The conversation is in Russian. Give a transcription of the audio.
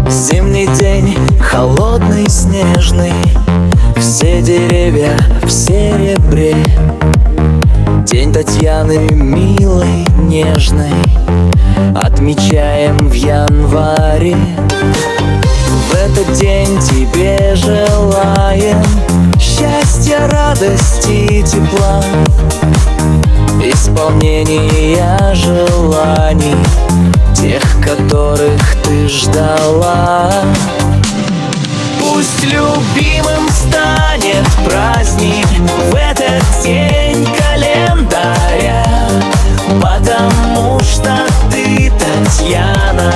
Зимний день, холодный, снежный, все деревья в серебре. День Татьяны, милой, нежной, отмечаем в январе. В этот день тебе желаем счастья, радости, тепла, исполнения желаний, тех, которых ты ждала. Пусть любимым станет праздник в этот день календаря, потому что ты, Татьяна,